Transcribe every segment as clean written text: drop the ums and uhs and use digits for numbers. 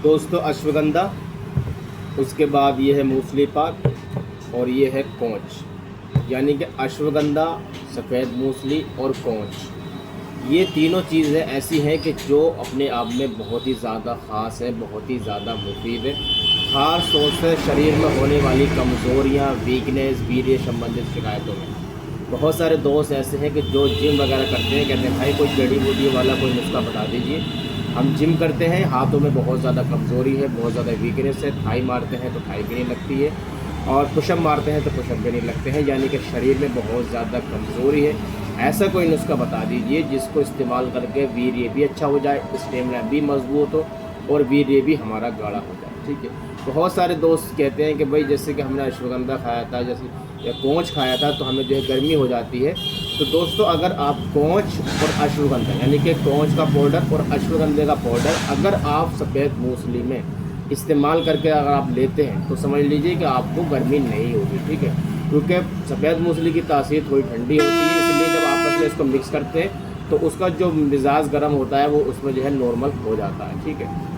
दोस्तों अश्वगंधा, उसके बाद ये है मूसली पाक और ये है कौच। यानी कि अश्वगंधा, सफ़ेद मूसली और कौच, ये तीनों चीज़ें ऐसी हैं कि जो अपने आप में बहुत ही ज़्यादा ख़ास है, बहुत ही ज़्यादा मुफीद है। ख़ास तौर से शरीर में होने वाली कमज़ोरियाँ, वीकनेस, वीर्य संबंधित शिकायतों में बहुत सारे दोस्त ऐसे हैं कि जो जिम वगैरह करते हैं, कहते हैं भाई कोई जड़ी बूटी वाला कोई नुस्खा बता दीजिए। हम जिम करते हैं, हाथों में बहुत ज़्यादा कमज़ोरी है, बहुत ज़्यादा वीकनेस है, थाई मारते हैं तो थाई भी नहीं लगती है और पुशअप मारते हैं तो पुशअप भी नहीं लगते हैं, यानी कि शरीर में बहुत ज़्यादा कमज़ोरी है। ऐसा कोई नुस्खा बता दीजिए जिसको इस्तेमाल करके वीर्य भी अच्छा हो जाए, स्टेमिना भी मजबूत हो और वीर्य भी हमारा गाढ़ा हो जाए। ठीक है, बहुत सारे दोस्त कहते हैं कि भाई जैसे कि हमने अश्वगंधा खाया था, जैसे या कोंच खाया था तो हमें जो है गर्मी हो जाती है। तो दोस्तों अगर आप कोंच और अश्वगंधा यानी कि कोंच का पाउडर और अश्वगंधे का पाउडर अगर आप सफ़ेद मूसली में इस्तेमाल करके अगर आप लेते हैं तो समझ लीजिए कि आपको गर्मी नहीं होगी। ठीक है, क्योंकि सफ़ेद मूसली की तासीर थोड़ी ठंडी होती है, इसलिए जब आपस में इसको मिक्स करते हैं तो उसका जो मिजाज गर्म होता है वो उसमें जो है नॉर्मल हो जाता है। ठीक है,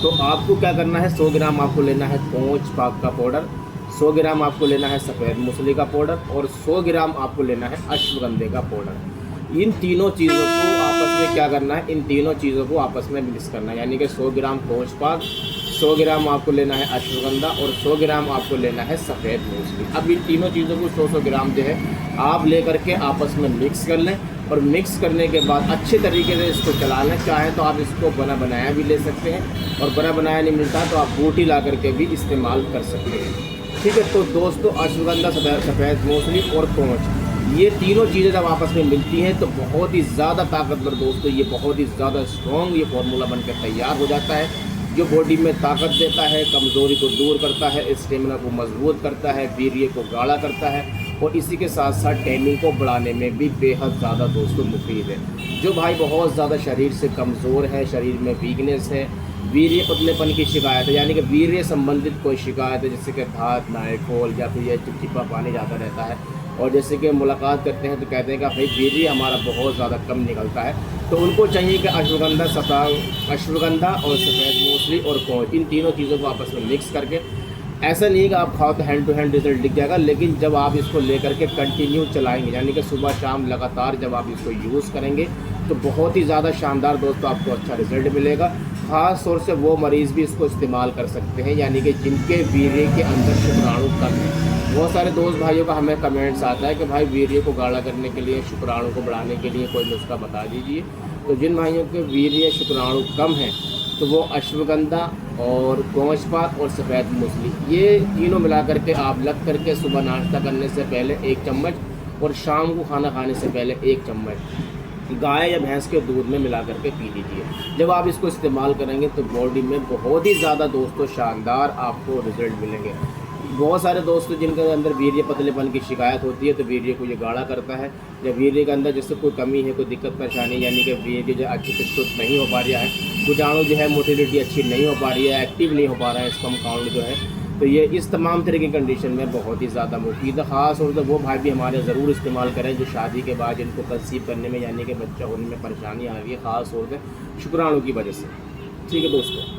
तो आपको क्या करना है, 100 ग्राम आपको लेना है कोंच पाक का पाउडर, 100 ग्राम आपको लेना है सफ़ेद मूसली का पाउडर और 100 ग्राम आपको लेना है अश्वगंधे का पाउडर। इन तीनों चीज़ों को आपस में क्या करना है, इन तीनों चीज़ों को आपस में मिक्स करना है। यानी कि 100 ग्राम कोंच पाक, 100 ग्राम आपको लेना है अश्वगंधा और 100 ग्राम आपको लेना है सफ़ेद मूसली। अब इन तीनों चीज़ों को 100-100 ग्राम जो है आप ले करके आपस में मिक्स कर लें और मिक्स करने के बाद अच्छे तरीके से इसको चला लें। चाहें तो आप इसको बना बनाया भी ले सकते हैं और बना बनाया नहीं मिलता तो आप बूटी ला करके भी इस्तेमाल कर सकते हैं। ठीक है, तो दोस्तों अश्वगंधा, सफ़ेद मूसली और कोंच, ये तीनों चीज़ें जब आपस में मिलती हैं तो बहुत ही ज़्यादा ताकतवर दोस्तों, ये बहुत ही ज़्यादा स्ट्रॉन्ग ये फार्मूला बनकर तैयार हो जाता है, जो बॉडी में ताकत देता है, कमज़ोरी को दूर करता है, स्टेमिना को मजबूत करता है, वीर्य को गाढ़ा करता है और इसी के साथ साथ टाइमिंग को बढ़ाने में भी बेहद ज़्यादा दोस्तों मुफीद है। जो भाई बहुत ज़्यादा शरीर से कमज़ोर है, शरीर में वीकनेस है, वीर्य पतलेपन की शिकायत है, यानी कि वीर्य संबंधित कोई शिकायत है जैसे कि धात, नाइट्रोल या फिर यह चिपचिपा पानी ज़्यादा रहता है और जैसे कि मुलाकात करते हैं तो कहते हैं कि भाई वीर्य हमारा बहुत ज़्यादा कम निकलता है, तो उनको चाहिए कि अश्वगंधा और सफ़ेद मूसली और कोंच, इन तीनों चीज़ों को आपस में मिक्स करके, ऐसा नहीं है कि आप खाओ तो हैंड टू हैंड रिजल्ट दिख जाएगा, लेकिन जब आप इसको लेकर के कंटिन्यू चलाएंगे यानी कि सुबह शाम लगातार जब आप इसको यूज़ करेंगे तो बहुत ही ज़्यादा शानदार दोस्तों आपको अच्छा रिजल्ट मिलेगा। ख़ास तौर से वो मरीज़ भी इसको इस्तेमाल कर सकते हैं यानी कि जिनके वीर्य के अंदर शुक्राणु कम है। बहुत सारे दोस्त भाइयों का हमें कमेंट्स आता है कि भाई वीर्य को गाढ़ा करने के लिए, शुक्राणु को बढ़ाने के लिए कोई नुस्खा बता दीजिए। तो जिन भाइयों के वीर्य शुक्राणु कम है तो वो अश्वगंधा और कोंच पाक और सफ़ेद मूसली, ये तीनों मिला करके आप लग करके सुबह नाश्ता करने से पहले 1 चम्मच और शाम को खाना खाने से पहले 1 चम्मच गाय या भैंस के दूध में मिला करके पी लीजिए। जब आप इसको इस्तेमाल करेंगे तो बॉडी में बहुत ही ज़्यादा दोस्तों शानदार आपको रिजल्ट मिलेंगे। बहुत सारे दोस्तों जिनके अंदर वीर्य पतलेपन की शिकायत होती है तो वीर्य को ये गाढ़ा करता है। जब वीर्य के अंदर जैसे कोई कमी है, कोई दिक्कत परेशानी, यानी कि वीर्य जो अच्छे से शुद्ध नहीं हो पा रहा है, कीटाणु जो है मोटिलिटी अच्छी नहीं हो पा रही है, एक्टिव नहीं हो पा रहा है स्पर्म काउंट जो है, तो ये इस तमाम तरह की कंडीशन में बहुत ही ज़्यादा मुफीद है। ख़ास तौर से वो भाई भी हमारे ज़रूर इस्तेमाल करें जो शादी के बाद जिनको कंसीव करने में यानी कि बच्चा होने में परेशानी आ रही है, ख़ास तौर से शुक्राणु की वजह से। ठीक है दोस्तों।